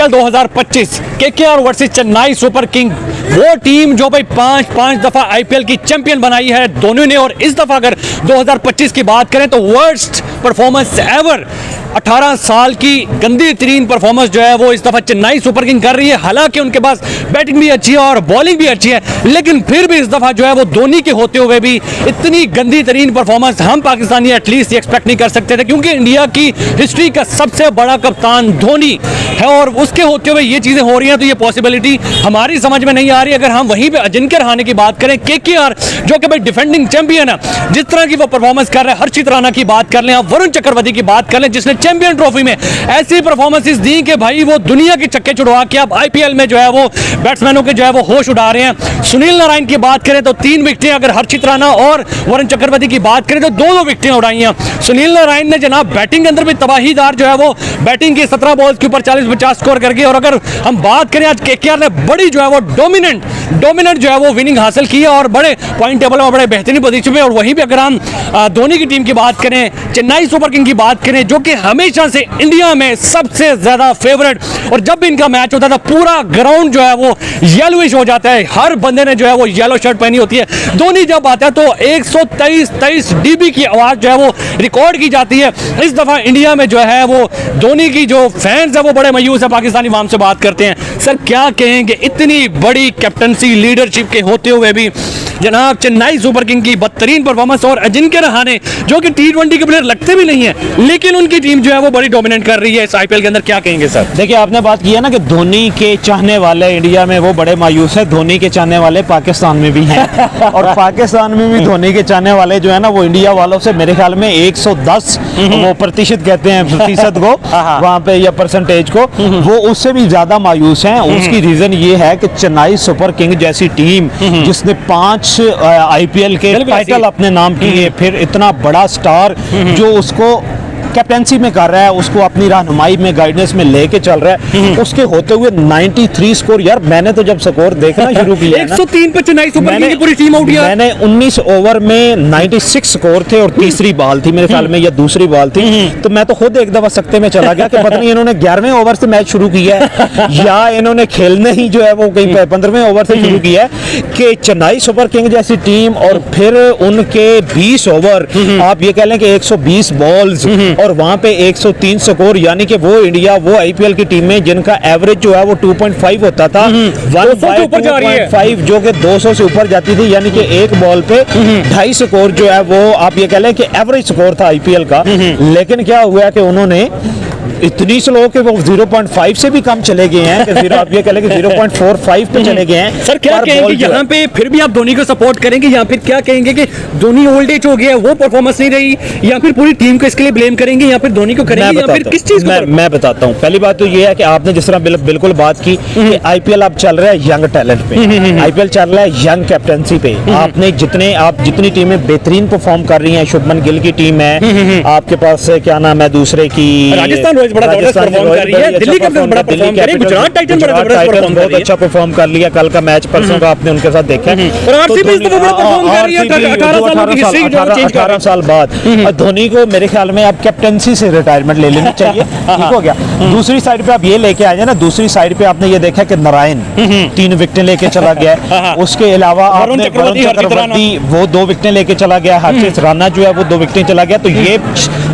IPL 2025 KKR versus Chennai super king, वो team जो भाई पांच दफा आईपीएल की चैंपियन बनाई है धोनी ने, और इस दफा अगर 2025 की बात करें तो वर्स्ट परफॉर्मेंस एवर, 18 साल की गंदी तरीन परफॉर्मेंस जो है वो इस दफा चेन्नई सुपर किंग कर रही है। हालांकि उनके पास बैटिंग भी अच्छी है और बॉलिंग भी अच्छी है, लेकिन फिर भी इस दफा जो है वो धोनी के होते हुए भी इतनी गंदी तरीन परफॉर्मेंस हम पाकिस्तानी एटलीस्ट एक्सपेक्ट नहीं कर सकते थे, क्योंकि इंडिया की हिस्ट्री का सबसे बड़ा कप्तान धोनी है और उसके होते हुए ये चीजें हो रही हैं, तो ये पॉसिबिलिटी हमारी समझ में नहीं आ रही। अगर हम वहीं पे अजिंक्य रहाणे की बात करें, केकेआर जो कि भाई डिफेंडिंग चैंपियन है, जिस तरह की वो परफॉर्मेंस कर रहे हैं, हर्षित राणा की बात कर लें, वरुण चक्रवर्ती की बात कर लें जिसने चैंपियन ट्रॉफी में ऐसी परफॉर्मेंसेस दी कि भाई वो दुनिया के चक्के छुड़वा के अब आईपीएल में जो है वो बैट्समैनों के जो है वो होश उड़ा रहे हैं। सुनील नारायण की बात करें तो 3 विकेटें, अगर हर्षित राणा और वरुण चक्रवर्ती की बात करें तो 2 विकेटें उड़ाई हैं। सुनील नारायण ने जनाब बैटिंग के अंदर भी तबाहीदार जो है वो बैटिंग की 17 बॉल्स के ऊपर 40-50 स्कोर करके, और अगर हम बात करें आज केकेआर ने बड़ी जो है वो डोमिनेंट जो है वो विनिंग हासिल की है और बड़े पॉइंट टेबल में बड़े बेहतरीन पोजीशन में। और वहीं पे अगर हम धोनी की टीम की बात करें, चेन्नई सुपर किंग की बात करें, जो कि हमेशा से इंडिया में सबसे ज्यादा फेवरेट, और जब भी इनका मैच होता था पूरा ग्राउंड जो है वो येलोइश हो जाता है, हर बंदे ने जो है वो येलो शर्ट पहनी होती है। धोनी जब आता है तो 123 डीबी की आवाज जो है वो रिकॉर्ड की जाती है। इस दफा इंडिया में जो है वो धोनी की जो फैंस है वो बड़े मायूस है। पाकिस्तानी वाम से बात करते हैं, सर क्या कहेंगे इतनी बड़ी कैप्टनसी लीडरशिप के होते हुए भी जनाब चेन्नई सुपर किंग की बदतरीन परफॉर्मेंस, और अजिंक्य रहाणे जो कि T20 के प्लेयर लगते भी नहीं है, लेकिन उनकी टीम जो है वो बड़ी डोमिनेट कर रही है इस आईपीएल के अंदर, क्या कहेंगे सर? देखिए, आपने बात की है ना कि धोनी के चाहने वाले इंडिया में वो बड़े मायूस है, धोनी के चाहने वाले पाकिस्तान में भी हैं और पाकिस्तान में भी धोनी के चाहने वाले जो है ना वो इंडिया वालों से मेरे ख्याल में 110 वो प्रतिशत कहते हैं प्रतिशत को वहाँ पे या परसेंटेज को, वो उससे भी ज्यादा मायूस हैं। उसकी रीजन ये है कि चेन्नई सुपर किंग जैसी टीम जिसने 5 आईपीएल के टाइटल अपने नाम किए, फिर इतना बड़ा स्टार जो उसको कैप्टेंसी में कर रहा है, उसको अपनी रहनुमाई में गाइडेंस में लेके चल रहा है, उसके होते हुए 93 स्कोर। यार मैंने तो जब स्कोर देखना शुरू किया 103 पे चेन्नई सुपर किंग की पूरी टीम आउट किया। मैंने 19 ओवर में 96 स्कोर थे और तीसरी बॉल थी मेरे ख्याल में या दूसरी बॉल थी, तो मैं तो खुद एक दफा सकते में चला गया कि पता नहीं इन्होंने 11वें ओवर से मैच शुरू किया है या इन्होंने खेलने ही जो है वो कहीं 15वें ओवर से शुरू किया है कि चेन्नई सुपर किंग जैसी टीम, और फिर उनके 20 ओवर, आप ये कह लें कि 120 बॉल्स और वहां पे 103 स्कोर, यानी कि वो इंडिया वो आईपीएल की टीम में जिनका एवरेज जो है वो 2.5 होता था, 1/2.5 जो कि 200 से ऊपर जाती थी, यानी कि एक बॉल पे 2.5 स्कोर जो है वो आप ये कह लें कि एवरेज स्कोर था आईपीएल का। लेकिन क्या हुआ कि उन्होंने इतनी स्लो के वो 0.5 से भी कम चले गए हैं कि आप ये कह लें कि 0.45 पे चले गए हैं। सर क्या कहेंगे यहाँ पे, फिर भी आप धोनी को सपोर्ट करेंगे या फिर क्या कहेंगे कि धोनी ओल्ड एज हो गया, वो परफॉर्मेंस नहीं रही, या फिर पूरी टीम को इसके लिए ब्लेम करेंगे या फिर धोनी को करेंगे, या फिर किस चीज को? मैं बताता हूँ। पहली बात तो ये है कि आपने जिस तरह बिल्कुल बात की कि आईपीएल अब चल रहा है यंग टैलेंट पे, आईपीएल चल रहा है यंग कैप्टनसी पे। आपने जितनी टीमें बेहतरीन परफॉर्म कर रही हैं, शुभमन गिल की टीम है आपके पास, क्या नाम है दूसरे की, राजस्थान रॉयल्स बड़ा जबरदस्त परफॉर्म कर रही है, दिल्ली कैपिटल्स बड़ा परफॉर्म कर रही है, गुजरात टाइटंस बड़ा जबरदस्त परफॉर्म कर रही है, बहुत अच्छा परफॉर्म कर लिया कल का मैच परसों का आपने उनके साथ देखा, और आरसीबी तो बड़ा परफॉर्म कर रही है 18 साल बाद। धोनी को मेरे ख्याल में अब कैप्टनसी से रिटायरमेंट ले लेनी चाहिए, ठीक हो गया। दूसरी साइड पे आप ये लेके आए ना, दूसरी साइड पे आपने ये देखा कि नारायण 3 विकेटें लेके चला गया, उसके अलावा वरुण चक्रवर्ती वो 2 विकेटें लेके चला गया, हर्षित राणा जो है वो 2 विकेटें चला गया, तो ये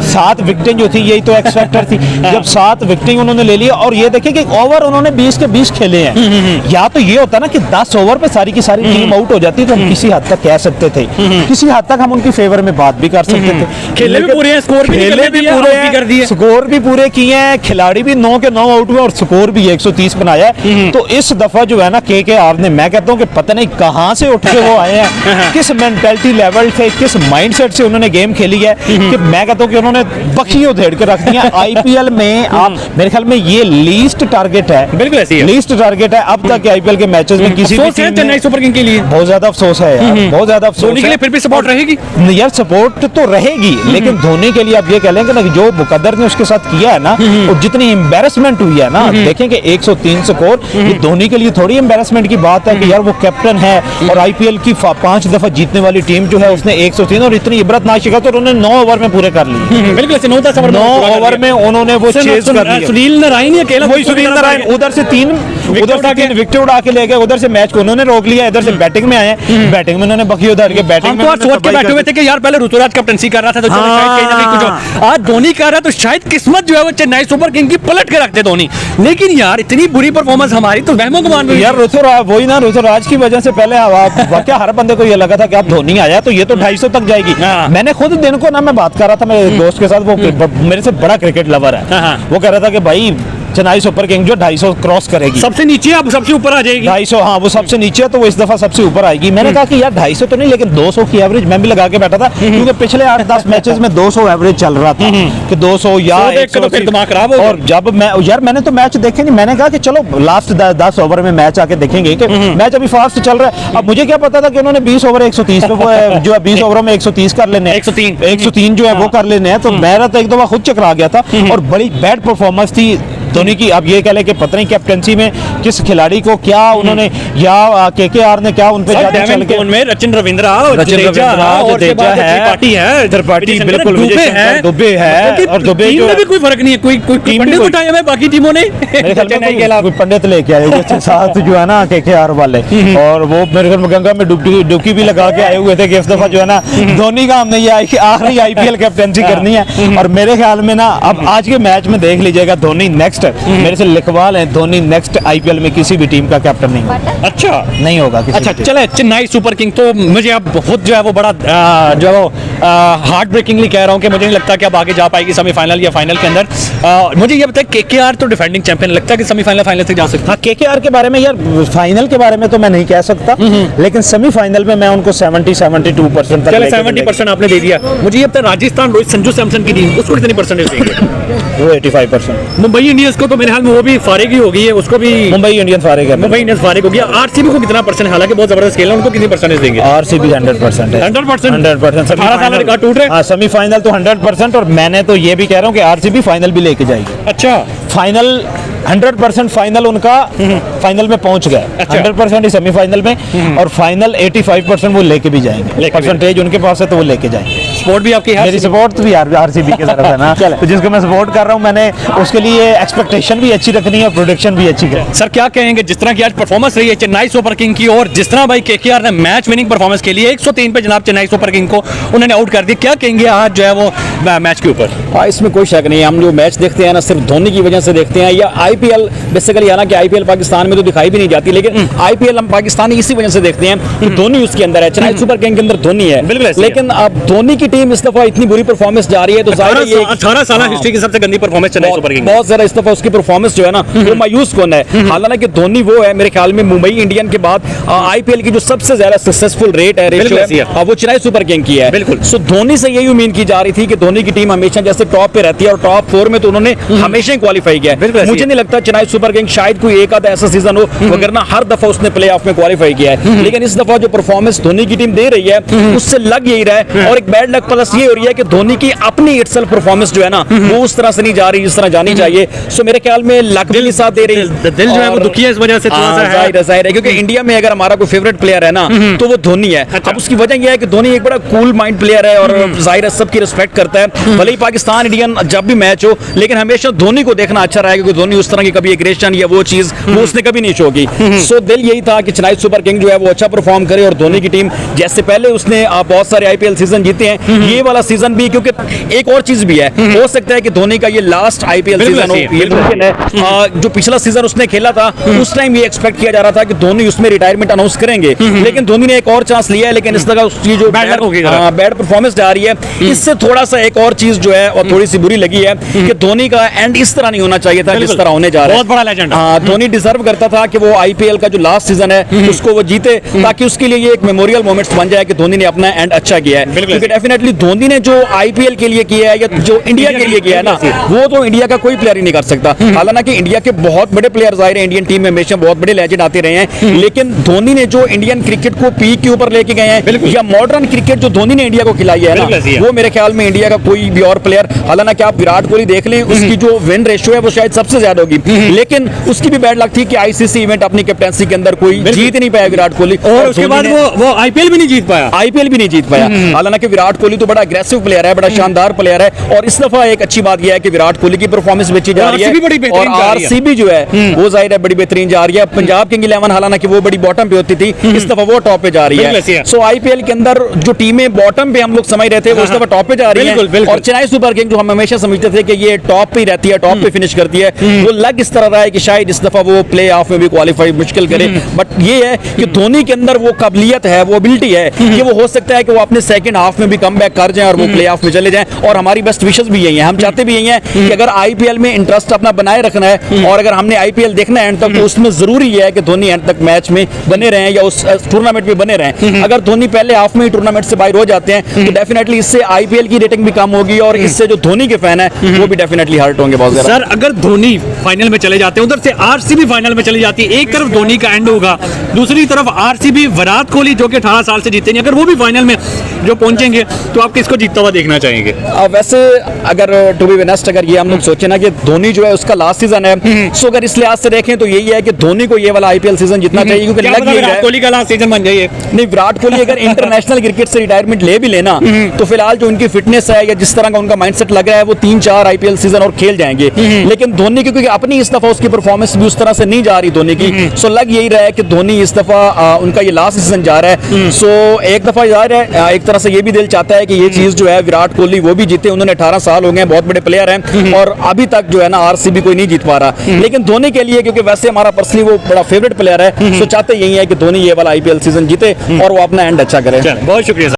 7 विकेटें जो थी यही तो एक्स फैक्टर थी। जब 7 विकेटें उन्होंने ले लिया, और ये देखिए कि ओवर उन्होंने 20 के 20 खेले हैं। या तो ये होता ना कि 10 ओवर पे सारी की सारी टीम आउट हो जाती, तो हम किसी हद तक कह सकते थे, किसी हद तक हम उनकी फेवर में बात भी कर सकते थे। खेले भी पूरे हैं, स्कोर भी पूरे कर दिए, स्कोर भी पूरे किए हैं, खिलाड़ी भी 9 के 9 आउट हुए और स्कोर भी 130 बनाया है। तो इस दफा जो है ना केकेआर ने, मैं कहता हूँ कि पता नहीं कहां से उठ के वो आए हैं, किस मेंटालिटी लेवल से, किस माइंडसेट से उन्होंने गेम खेली है कि मैं कहता हूँ कि उन्होंने बखी उधेड़ के रख दिया। आईपीएल में आप मेरे ख्याल में ये लीस्ट टारगेट है, बिल्कुल ऐसी है, लीस्ट टारगेट है अब तक के आईपीएल के मैचेस में किसी भी टीम चेन्नई सुपर किंग के लिए बहुत ज्यादा अफसोस है यार, बहुत ज्यादा अफसोस धोनी के लिए फिर भी सपोर्ट रहेगी यार, सपोर्ट तो रहेगी, लेकिन धोनी के लिए आप ये कह लेंगे ना कि जो मुकद्दर ने उसके साथ किया है ना, और जितनी एम्बैरेसमेंट हुई है ना, देखेंगे 103 स्कोर, ये धोनी के लिए थोड़ी एम्बैरेसमेंट की बात है कि यार वो कैप्टन है और आईपीएल की 5 दफा जीतने वाली टीम जो है उसने 103 और इतनी इबरतनाक शिकस्त और उन्होंने 9 ओवर में पूरे कर ली। बिल्कुल 9-10 ओवर 9 ओवर में उन्होंने वो चेज कर लिया। सुनील नारायण ही अकेला, वही सुनील नारायण उधर से 3 विकेट उड़ा के ले गए, उधर से मैच को उन्होंने रोक लिया, इधर से बैटिंग में आए, बैटिंग में उन्होंने बखी उधर के बैटिंग में सोच के बैठे हुए थे कि यार पहले ऋतुराज कैप्टनसी कर रहा था तो चलो शायद कहीं ना कहीं कुछ हो। आज धोनी कर रहा है तो शायद किस्मत जो है वो चेन्नई सुपर किंग की पलट के रखते धोनी। लेकिन यार इतनी बुरी परफॉर्मेंस हमारी तो वहमों को मान रही यार ऋतुराज, वही ना ऋतुराज की वजह से पहले वाकई हर बंदे को ये लगा था कि अब धोनी आया तो ये तो 250 तक जाएगी। मैंने खुद दिन को ना मैं बात कर रहा था मेरे दोस्त के साथ, वो मेरे से बड़ा क्रिकेट लवर है, वो कह रहा था कि भाई चेन्नई सुपर किंग जो 250 क्रॉस करेगी, सबसे नीचे अब सबसे ऊपर आ जाएगी 250। हाँ वो सबसे नीचे है तो वो इस दफा सबसे ऊपर आएगी। मैंने कहा कि यार 250 तो नहीं लेकिन 200 की एवरेज मैं भी लगा के बैठा था, क्योंकि पिछले 8-10 मैचेस में 200 एवरेज चल रहा था कि 200 या 180। दिमाग खराब हो। और जब मैं यार मैंने तो मैच देखे नहीं, मैंने कहा कि चलो लास्ट 10 ओवर में मैच आके देखेंगे कि मैच अभी फास्ट चल रहा है। अब मुझे क्या पता था कि उन्होंने 20 ओवर 130 पे जो है 20 ओवरों में 130 कर लेने, 103 जो है वो कर लेने हैं। तो मेरा तो एक दफा खुद चकरा गया था और बड़ी बैड परफॉर्मेंस थी धोनी की। अब ये कह ले कि पता नहीं कैप्टनसी में किस खिलाड़ी को क्या उन्होंने या केकेआर ने क्या उन पे जादू चल के उनमें रचिन रविंद्रा और जडेजा है, त्रिपाठी बिल्कुल दुबे है और दुबे जो भी कोई फर्क नहीं है, कोई पंडित उठाए हुए बाकी टीमों ने मेरे ख्याल में कोई पंडित लेके आए हुए साथ जो है ना केकेआर वाले, और वो मेरे ख्याल में गंगा में डुबकी भी लगा के आए हुए थे कि इस दफा जो है ना धोनी का हमने ये आखिरी आईपीएल कैप्टनसी करनी है। और मेरे ख्याल में ना अब आज के मैच में देख लीजिएगा धोनी नेक्स्ट मेरे से लिखवा लें, धोनी नेक्स्ट आईपीएल में किसी भी टीम का कैप्टन नहीं होगा। अच्छा नहीं होगा किसी। अच्छा चले चेन्नई सुपर किंग तो मुझे अब बहुत जो है वो बड़ा जो है वो हार्ट ब्रेकिंगली कह रहा हूँ कि मुझे नहीं लगता कि अब आगे जा पाएगी सेमीफाइनल या फाइनल के अंदर। मुझे ये बताए केकेआर तो डिफेंडिंग चैंपियन, लगता है कि सेमीफाइनल फाइनल तक जा सकता है। केकेआर के बारे में यार फाइनल के बारे में तो मैं नहीं कह सकता, लेकिन सेमीफाइनल में मैं उनको 70-72% तक 70% आपने दे दिया। मुझे ये पता राजस्थान रोहित संजू सैमसन की टीम उसको कितनी परसेंटेज देंगे? वो 85%। मुंबई इंडियंस को तो मेरे ख्याल में वो भी फारिग ही हो गई है, उसको भी मुंबई इंडियंस फारिग है। मुंबई इंडियंस फारिग हो गया। आरसीबी को कितना परसेंट, हालांकि बहुत जबरदस्त खेल है, उनको कितनी परसेंटेज देंगे? आरसीबी 100% है। 100%। 18 साल रिकॉर्ड टूट रहे हैं। हाँ सेमीफाइनल तो 100%, और मैंने तो ये भी कह रहा हूँ कि आरसीबी फाइनल भी लेके जाएगी। अच्छा फाइनल 100% फाइनल उनका फाइनल में पहुंच गया। अच्छा। 100% ही सेमीफाइनल में, और फाइनल 85% वो लेके भी जाएंगे। परसेंटेज उनके पास है तो वो लेके जाएंगे। सपोर्ट भी आपकी है? मेरी सपोर्ट भी आरसीबी की तरफ है ना तो जिसको मैं सपोर्ट कर रहा हूं, मैंने उसके लिए एक्सपेक्टेशन भी अच्छी रखनी है और प्रोडिक्शन भी अच्छी करनी है। सर क्या कहेंगे जिस तरह की आज परफॉर्मेंस रही है चेन्नई सुपर किंग की, और जिस तरह भाई केकेआर ने मैच विनिंग परफॉर्मेंस के लिए 103 पे जनाब चेन्नई सुपर किंग को उन्होंने आउट कर दिया, क्या कहेंगे आज जो है वो मैच के ऊपर? हाँ इसमें कोई शक नहीं है, हम जो मैच देखते हैं ना सिर्फ धोनी की वजह से देखते हैं, या आईपीएल बेसिकली, हालांकि आईपीएल पाकिस्तान में तो दिखाई भी नहीं जाती, लेकिन आईपीएल हम पाकिस्तानी इसी वजह से देखते हैं कि धोनी उसके अंदर है, चेन्नई सुपर किंग के अंदर धोनी है। लेकिन अब धोनी की टीम इस दफा इतनी बुरी परफॉर्मेंस जा रही है तो 18 साल हिस्ट्री की सबसे गंदी परफॉर्मेंस चेन्नई सुपर किंग, बहुत ज्यादा इस दफा उसकी परफॉर्मेंस जो है ना वो मायूस कौन है। हालांकि धोनी वो है मेरे ख्याल में मुंबई इंडियन के बाद आईपीएल की जो सबसे ज्यादा सक्सेसफुल रेट है, रेशियो है, वो चेन्नई सुपर किंग की है। बिल्कुल। सो धोनी से यही उम्मीद की जा रही थी कि धोनी की टीम हमेशा जैसे टॉप पे रहती है, और टॉप 4 में तो उन्होंने हमेशा ही क्वालिफाई किया है। मुझे नहीं लगता चेन्नई सुपर किंग शायद कोई एक आधा ऐसा सीजन हो वगैरह हर दफा उसने प्ले ऑफ में क्वालिफाई किया है, लेकिन इस दफा जो परफॉर्मेंस धोनी की टीम दे रही है उससे लग यही रहा है। और एक बैड लक प्लस ये हो रही है कि धोनी की अपनी इटसेल्फ परफॉर्मेंस जो है ना वो उस तरह से नहीं जा रही जिस तरह जानी चाहिए। सो मेरे ख्याल में लक भी साथ दे रही, दिल जो है वो दुखी है इस वजह से, थोड़ा सा जाहिर है क्योंकि इंडिया में अगर हमारा कोई फेवरेट प्लेयर है ना तो वो धोनी है। अब उसकी वजह यह है कि धोनी एक बड़ा कूल माइंड प्लेयर है और जाहिर है सबकी रिस्पेक्ट करता है, भले ही पाकिस्तान इंडियन जब भी मैच हो, लेकिन हमेशा धोनी को देखना अच्छा रहेगा क्योंकि धोनी उस तरह की कभी एग्रेशन या वो चीज वो उसने कभी नहीं शो की। सो दिल यही था कि चेन्नई सुपर किंग जो है वो अच्छा परफॉर्म करे, और धोनी की टीम जैसे पहले उसने बहुत सारे आईपीएल सीजन जीते हैं, ये वाला सीजन भी, क्योंकि एक और चीज भी है, हो सकता है कि धोनी का ये लास्ट आईपीएल सीजन हो, ये मुमकिन है। जो पिछला सीजन उसने खेला था उस टाइम ये एक्सपेक्ट किया जा रहा था कि धोनी उसमें रिटायरमेंट अनाउंस करेंगे, लेकिन धोनी ने एक और चांस लिया है, लेकिन इस तरह उसकी जो बैड परफॉर्मेंस जा रही है इससे थोड़ा सा एक और चीज जो है और थोड़ी सी बुरी लगी है कि धोनी का एंड इस तरह नहीं होना चाहिए था जिस तरह होने जा रहा है। बहुत बड़ा लेजेंड। धोनी डिजर्व करता था कि वो आईपीएल का जो लास्ट सीजन है उसको वो जीते, ताकि उसके लिए ये एक मेमोरियल मोमेंट्स बन जाए कि धोनी ने अपना एंड अच्छा किया है। क्योंकि डेफिनेटली धोनी ने जो आईपीएल के लिए किया है या जो इंडिया के लिए किया है ना, वो तो इंडिया का कोई प्लेयर ही नहीं कर सकता। हालांकि इंडिया के बहुत बड़े प्लेयर जाहिर है इंडियन टीम में हमेशा बहुत बड़े लेजेंड आते रहे हैं, लेकिन धोनी ने जो इंडियन क्रिकेट को पीक के ऊपर लेके गए हैं, या मॉडर्न क्रिकेट जो धोनी ने इंडिया को खिलाई है ना, वो मेरे ख्याल में इंडिया का कोई भी और प्लेयर, हालांकि आप विराट कोहली देख लें, उसकी जो विन रेशियो है वो शायद सबसे ज्यादा होगी, लेकिन उसकी भी बैड लक थी कि आईसीसी इवेंट अपनी कैप्टनसी के अंदर कोई जीत नहीं पाया विराट कोहली, और उसके बाद वो आईपीएल भी नहीं जीत पाया। आईपीएल भी नहीं जीत पाया। हालांकि विराट कोहली तो बड़ा अग्रेसिव प्लेयर है, बड़ा शानदार प्लेयर है, और इस दफा एक अच्छी बात यह है कि विराट कोहली की परफॉर्मेंस बेची जा रही है, RCB बड़ी बेहतरीन और जा रही है। आरसीबी जो है वो जाहिर है बड़ी बेहतरीन जा रही है। पंजाब किंग 11 हालांकि वो बड़ी बॉटम पे होती थी, इस दफा वो टॉप पे जा रही बिल्कुल ऐसी है। है। सो आईपीएल के अंदर जो टीमें बॉटम पे हम लोग समझ रहे थे वो इस दफा टॉप पे जा रही बिल्कुल, है, बिल्कुल। और चेन्नई सुपर किंग जो हम हमेशा समझते थे कि ये टॉप पे ही रहती है, टॉप पे फिनिश करती है, वो लग इस तरह रहा है कि शायद इस दफा वो प्ले ऑफ में भी क्वालिफाई मुश्किल करे। बट ये है कि धोनी के अंदर वो काबिलियत है, वो एबिलिटी है कि वो हो सकता है कि वो अपने सेकंड हाफ में भी कम बैक कर जाएं और वो प्ले ऑफ में चले जाएं, और हमारी बेस्ट विशेस भी यही है, हम चाहते भी यही है कि अगर आईपीएल में इंटरेस्ट अपना बनाए रखना है और अगर हमने आईपीएल देखना है एंड तक, तो उसमें जरूरी है कि धोनी एंड तक मैच में बने रहें या उस टूर्नामेंट में बने रहें। अगर धोनी पहले हाफ में ही टूर्नामेंट से बाहर हो जाते हैं तो डेफिनेटली इससे आईपीएल की रेटिंग भी कम होगी, और इससे जो धोनी के फैन है वो भी डेफिनेटली हर्ट होंगे बहुत ज्यादा। सर अगर धोनी फाइनल में चले जाते हैं, उधर से आरसीबी फाइनल में चली जाती है, एक तरफ धोनी का एंड होगा, दूसरी तरफ आरसीबी विराट कोहली जो कि 18 साल से जीते नहीं, अगर वो भी फाइनल में जो पहुंचेंगे तो आप किसको जीतता हुआ देखना चाहेंगे? वैसे अगर टू बी वेनेस्ट अगर ये हम लोग सोचे ना कि धोनी जो है उसका लास्ट सीजन है, सो अगर इस लिहाज से देखें तो यही है कि धोनी को ये वाला आईपीएल सीजन जीतना चाहिए, क्योंकि क्या लग पता यही विराट रहा है। कोहली का लास्ट सीजन बन जाइए। नहीं, विराट कोहली अगर इंटरनेशनल क्रिकेट से रिटायरमेंट ले भी लेना तो फिलहाल जो उनकी फिटनेस है या जिस तरह का उनका माइंडसेट लग रहा है वो 3-4 आईपीएल सीजन और खेल जाएंगे। लेकिन धोनी की क्योंकि अपनी इस दफा उसकी परफॉर्मेंस भी उस तरह से नहीं जा रही धोनी की, सो लग यही रहा है कि धोनी इस दफा उनका ये लास्ट सीजन जा रहा है। सो एक दफा जा रहा है, एक तरह से ये भी दिल चाहता है कि ये चीज जो है विराट कोहली वो भी जीते, उन्होंने 18 साल हो गए, बहुत बड़े प्लेयर हैं और अभी तक जो है ना आरसीबी कोई नहीं जीत पा रहा। लेकिन धोनी के लिए क्योंकि वैसे हमारा पर्सनली वो बड़ा फेवरेट प्लेयर है, सो चाहते यही है कि धोनी ये वाला आईपीएल सीजन जीते और वो अपना एंड अच्छा करे। बहुत शुक्रिया।